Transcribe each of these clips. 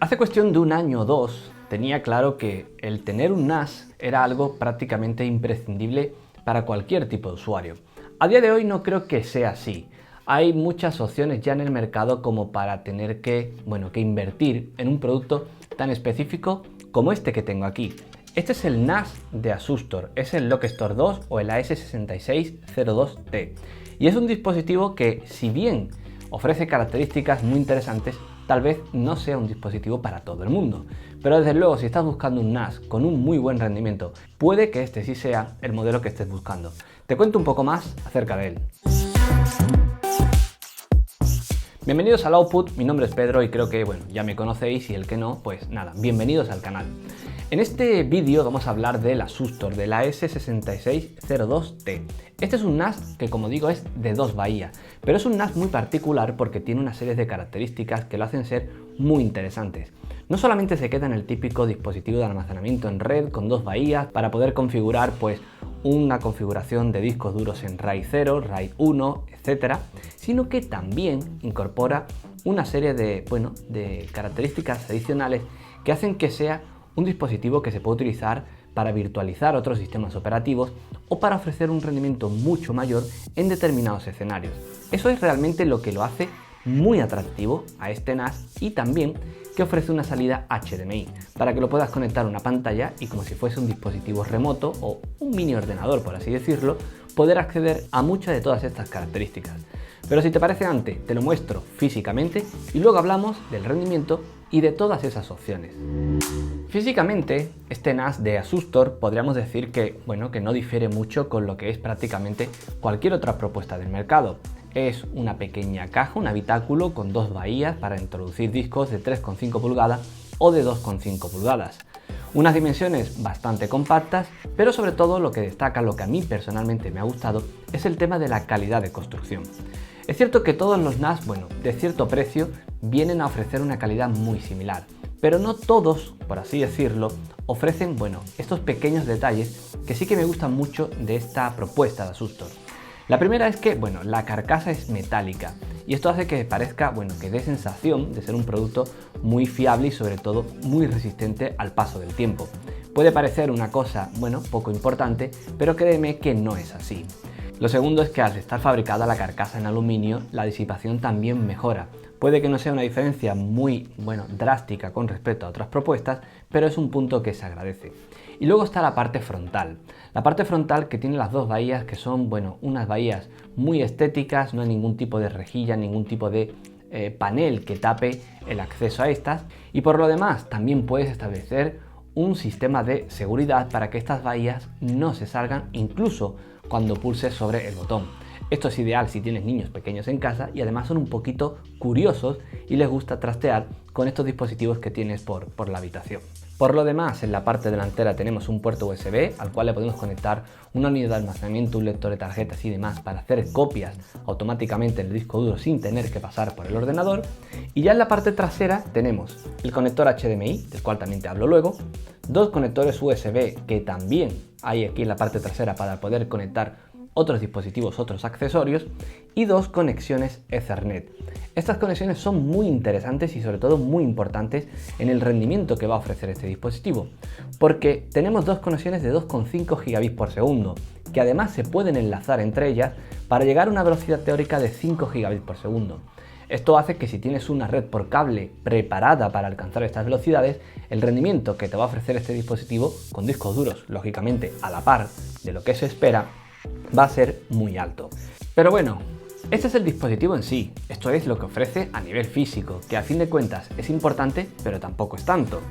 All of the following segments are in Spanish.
Hace cuestión de un año o dos tenía claro que el tener un NAS era algo prácticamente imprescindible para cualquier tipo de usuario. A día de hoy no creo que sea así. Hay muchas opciones ya en el mercado como para tener que invertir en un producto tan específico como este que tengo aquí. Este es el NAS de Asustor, es el Lockstor 2 o el AS6602T. Y es un dispositivo que, si bien ofrece características muy interesantes, tal vez no sea un dispositivo para todo el mundo. Pero desde luego, si estás buscando un NAS con un muy buen rendimiento, puede que este sí sea el modelo que estés buscando. Te cuento un poco más acerca de él. Bienvenidos al Output, mi nombre es Pedro y creo que ya me conocéis, y el que no, pues nada, bienvenidos al canal. En este vídeo vamos a hablar del Asustor, del AS6602T. Este es un NAS que, como digo, es de dos bahías, pero es un NAS muy particular porque tiene una serie de características que lo hacen ser muy interesantes. No solamente se queda en el típico dispositivo de almacenamiento en red con dos bahías para poder configurar una configuración de discos duros en RAID 0, RAID 1, etc., sino que también incorpora una serie de características adicionales que hacen que sea un dispositivo que se puede utilizar para virtualizar otros sistemas operativos o para ofrecer un rendimiento mucho mayor en determinados escenarios. Eso es realmente lo que lo hace muy atractivo a este NAS, y también que ofrece una salida HDMI para que lo puedas conectar a una pantalla y, como si fuese un dispositivo remoto o un mini ordenador, por así decirlo, poder acceder a muchas de todas estas características. Pero si te parece, antes te lo muestro físicamente y luego hablamos del rendimiento y de todas esas opciones. Físicamente, este NAS de Asustor podríamos decir que no difiere mucho con lo que es prácticamente cualquier otra propuesta del mercado. Es una pequeña caja, un habitáculo con dos bahías para introducir discos de 3,5 pulgadas o de 2,5 pulgadas. Unas dimensiones bastante compactas, pero sobre todo lo que destaca, lo que a mí personalmente me ha gustado, es el tema de la calidad de construcción. Es cierto que todos los NAS, de cierto precio, vienen a ofrecer una calidad muy similar, pero no todos, por así decirlo, ofrecen estos pequeños detalles que sí que me gustan mucho de esta propuesta de Asustor. La primera es que la carcasa es metálica, y esto hace que parezca que dé sensación de ser un producto muy fiable y sobre todo muy resistente al paso del tiempo. Puede parecer una cosa poco importante, pero créeme que no es así. Lo segundo es que, al estar fabricada la carcasa en aluminio, la disipación también mejora. Puede que no sea una diferencia muy drástica con respecto a otras propuestas, pero es un punto que se agradece. Y luego está la parte frontal. La parte frontal, que tiene las dos bahías, que son unas bahías muy estéticas, no hay ningún tipo de rejilla, ningún tipo de panel que tape el acceso a estas. Y por lo demás, también puedes establecer un sistema de seguridad para que estas bahías no se salgan incluso cuando pulses sobre el botón. Esto es ideal si tienes niños pequeños en casa y además son un poquito curiosos y les gusta trastear con estos dispositivos que tienes por la habitación. Por lo demás, en la parte delantera tenemos un puerto USB al cual le podemos conectar una unidad de almacenamiento, un lector de tarjetas y demás para hacer copias automáticamente en el disco duro sin tener que pasar por el ordenador. Y ya en la parte trasera tenemos el conector HDMI, del cual también te hablo luego, dos conectores USB que también hay aquí en la parte trasera para poder conectar otros dispositivos, otros accesorios, y dos conexiones Ethernet. Estas conexiones son muy interesantes y sobre todo muy importantes en el rendimiento que va a ofrecer este dispositivo, porque tenemos dos conexiones de 2,5 gigabits por segundo, que además se pueden enlazar entre ellas para llegar a una velocidad teórica de 5 gigabits por segundo. Esto hace que, si tienes una red por cable preparada para alcanzar estas velocidades, el rendimiento que te va a ofrecer este dispositivo, con discos duros lógicamente a la par de lo que se espera, va a ser muy alto. Pero este es el dispositivo en sí. Esto es lo que ofrece a nivel físico, que a fin de cuentas es importante, pero tampoco es tanto.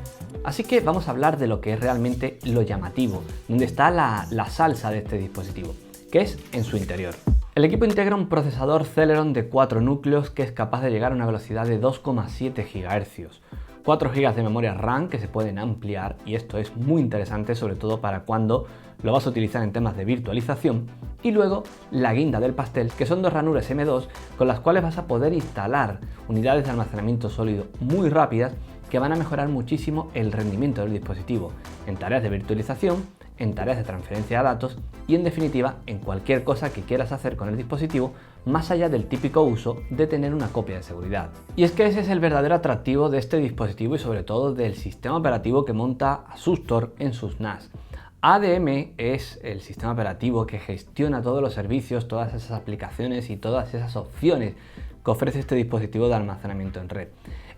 Así que vamos a hablar de lo que es realmente lo llamativo, donde está la salsa de este dispositivo, que es en su interior. El equipo integra un procesador Celeron de 4 núcleos que es capaz de llegar a una velocidad de 2,7 GHz. 4 GB de memoria RAM que se pueden ampliar, y esto es muy interesante sobre todo para cuando lo vas a utilizar en temas de virtualización. Y luego la guinda del pastel, que son dos ranures M2 con las cuales vas a poder instalar unidades de almacenamiento sólido muy rápidas que van a mejorar muchísimo el rendimiento del dispositivo en tareas de virtualización, en tareas de transferencia de datos y, en definitiva, en cualquier cosa que quieras hacer con el dispositivo más allá del típico uso de tener una copia de seguridad. Y es que ese es el verdadero atractivo de este dispositivo y sobre todo del sistema operativo que monta Asustor en sus NAS. ADM es el sistema operativo que gestiona todos los servicios, todas esas aplicaciones y todas esas opciones que ofrece este dispositivo de almacenamiento en red.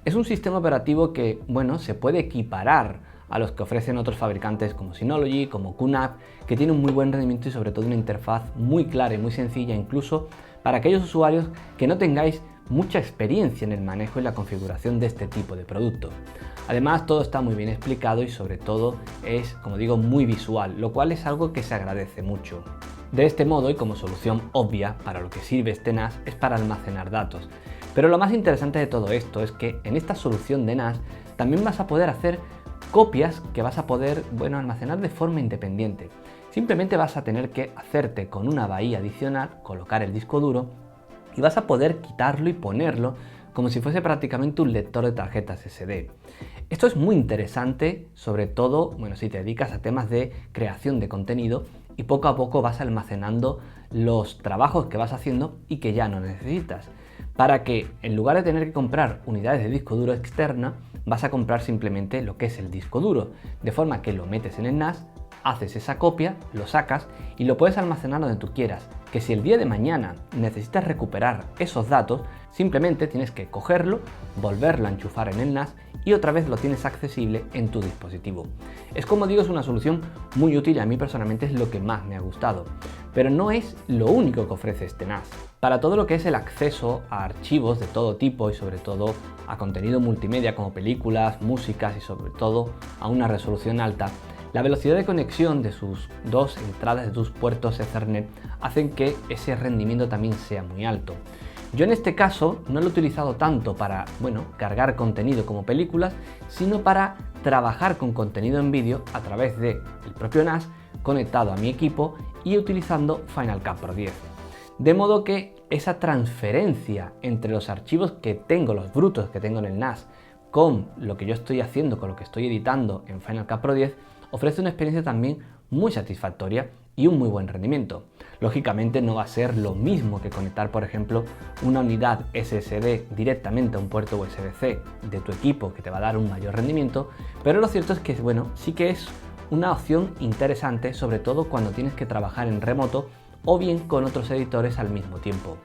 Es un sistema operativo que, bueno, se puede equiparar a los que ofrecen otros fabricantes como Synology, como QNAP, que tiene un muy buen rendimiento y sobre todo una interfaz muy clara y muy sencilla, incluso para aquellos usuarios que no tengáis mucha experiencia en el manejo y la configuración de este tipo de producto. Además, todo está muy bien explicado y sobre todo es, como digo, muy visual, lo cual es algo que se agradece mucho. De este modo, y como solución obvia para lo que sirve este NAS, es para almacenar datos. Pero lo más interesante de todo esto es que en esta solución de NAS también vas a poder hacer copias que vas a poder, almacenar de forma independiente. Simplemente vas a tener que hacerte con una bahía adicional, colocar el disco duro y vas a poder quitarlo y ponerlo como si fuese prácticamente un lector de tarjetas SD. Esto es muy interesante, sobre todo, si te dedicas a temas de creación de contenido y poco a poco vas almacenando los trabajos que vas haciendo y que ya no necesitas. Para que en lugar de tener que comprar unidades de disco duro externa, vas a comprar simplemente lo que es el disco duro, de forma que lo metes en el NAS, haces esa copia, lo sacas y lo puedes almacenar donde tú quieras, que si el día de mañana necesitas recuperar esos datos, simplemente tienes que cogerlo, volverlo a enchufar en el NAS y otra vez lo tienes accesible en tu dispositivo. Es, como digo, es una solución muy útil y a mí personalmente es lo que más me ha gustado. Pero no es lo único que ofrece este NAS. Para todo lo que es el acceso a archivos de todo tipo y sobre todo a contenido multimedia como películas, músicas y sobre todo a una resolución alta, la velocidad de conexión de sus dos entradas de tus puertos Ethernet hacen que ese rendimiento también sea muy alto. Yo en este caso no lo he utilizado tanto para, cargar contenido como películas, sino para trabajar con contenido en vídeo a través del propio NAS conectado a mi equipo y utilizando Final Cut Pro 10. De modo que esa transferencia entre los archivos que tengo, los brutos que tengo en el NAS, con lo que yo estoy haciendo, con lo que estoy editando en Final Cut Pro 10, ofrece una experiencia también muy satisfactoria y un muy buen rendimiento. Lógicamente no va a ser lo mismo que conectar, por ejemplo, una unidad SSD directamente a un puerto USB-C de tu equipo, que te va a dar un mayor rendimiento, pero lo cierto es que, sí que es una opción interesante, sobre todo cuando tienes que trabajar en remoto o bien con otros editores al mismo tiempo.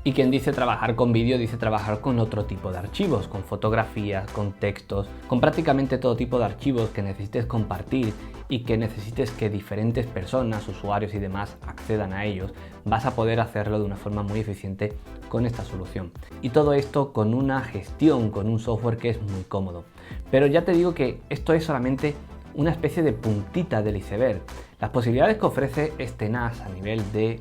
Y quien dice trabajar con vídeo dice trabajar con otro tipo de archivos, con fotografías, con textos, con prácticamente todo tipo de archivos que necesites compartir y que necesites que diferentes personas, usuarios y demás accedan a ellos. Vas a poder hacerlo de una forma muy eficiente con esta solución. Y todo esto con una gestión, con un software que es muy cómodo. Pero ya te digo que esto es solamente una especie de puntita del iceberg. Las posibilidades que ofrece este NAS a nivel de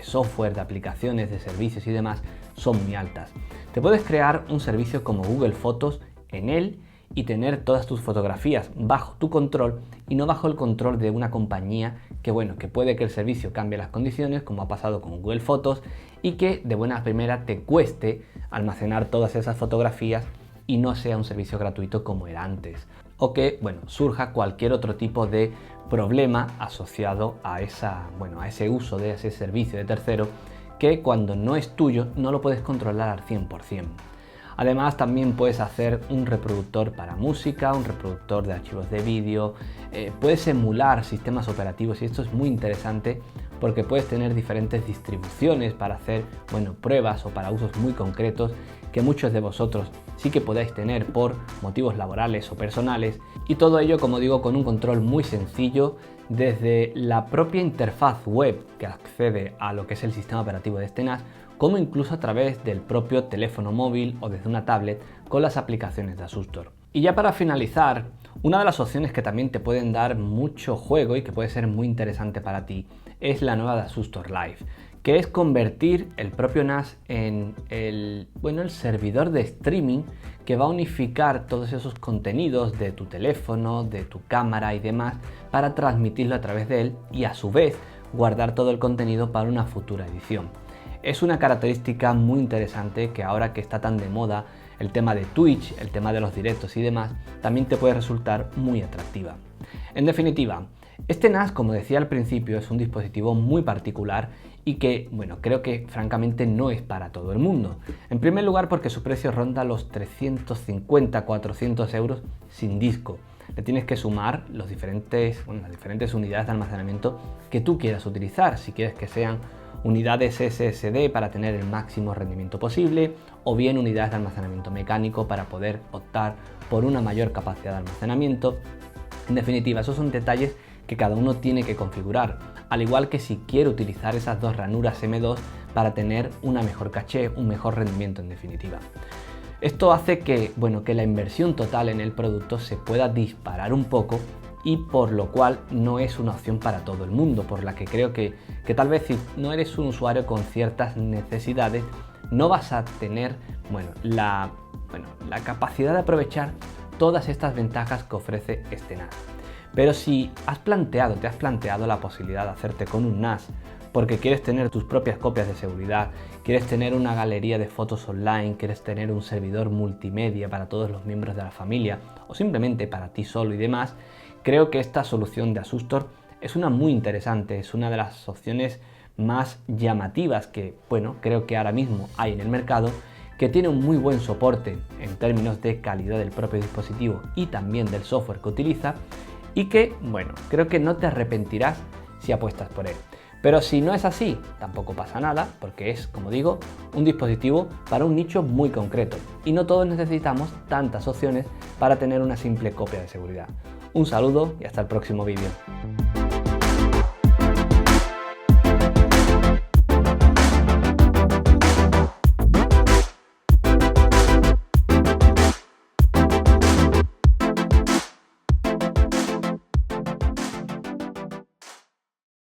software, de aplicaciones, de servicios y demás son muy altas. Te puedes crear un servicio como Google Fotos en él y tener todas tus fotografías bajo tu control y no bajo el control de una compañía que puede que el servicio cambie las condiciones, como ha pasado con Google Fotos, y que de buena primera te cueste almacenar todas esas fotografías y no sea un servicio gratuito como era antes. O que surja cualquier otro tipo de problema asociado a ese uso de ese servicio de tercero que cuando no es tuyo no lo puedes controlar al 100%. Además, también puedes hacer un reproductor para música, un reproductor de archivos de vídeo, puedes emular sistemas operativos y esto es muy interesante porque puedes tener diferentes distribuciones para hacer pruebas o para usos muy concretos que muchos de vosotros sí que podáis tener por motivos laborales o personales, y todo ello, como digo, con un control muy sencillo desde la propia interfaz web que accede a lo que es el sistema operativo de este NAS, como incluso a través del propio teléfono móvil o desde una tablet con las aplicaciones de Asustor. Y ya para finalizar, una de las opciones que también te pueden dar mucho juego y que puede ser muy interesante para ti es la nueva de Asustor Live, que es convertir el propio NAS en el servidor de streaming que va a unificar todos esos contenidos de tu teléfono, de tu cámara y demás para transmitirlo a través de él y a su vez guardar todo el contenido para una futura edición. Es una característica muy interesante que ahora que está tan de moda el tema de Twitch, el tema de los directos y demás, también te puede resultar muy atractiva. En definitiva, este NAS, como decía al principio, es un dispositivo muy particular y que, bueno, creo que francamente no es para todo el mundo. En primer lugar porque su precio ronda los 350-400 euros sin disco. Le tienes que sumar las diferentes unidades de almacenamiento que tú quieras utilizar, si quieres que sean unidades SSD para tener el máximo rendimiento posible, o bien unidades de almacenamiento mecánico para poder optar por una mayor capacidad de almacenamiento. En definitiva, esos son detalles que cada uno tiene que configurar, al igual que si quiere utilizar esas dos ranuras M2 para tener una mejor caché, un mejor rendimiento en definitiva. Esto hace que la inversión total en el producto se pueda disparar un poco, y por lo cual no es una opción para todo el mundo, por la que creo que tal vez si no eres un usuario con ciertas necesidades no vas a tener la capacidad de aprovechar todas estas ventajas que ofrece este NAS. Pero si te has planteado la posibilidad de hacerte con un NAS porque quieres tener tus propias copias de seguridad, quieres tener una galería de fotos online, quieres tener un servidor multimedia para todos los miembros de la familia o simplemente para ti solo y demás, creo que esta solución de Asustor es una muy interesante, es una de las opciones más llamativas que, creo que ahora mismo hay en el mercado, que tiene un muy buen soporte en términos de calidad del propio dispositivo y también del software que utiliza, y que, creo que no te arrepentirás si apuestas por él. Pero si no es así, tampoco pasa nada, porque es, como digo, un dispositivo para un nicho muy concreto, y no todos necesitamos tantas opciones para tener una simple copia de seguridad. Un saludo y hasta el próximo vídeo.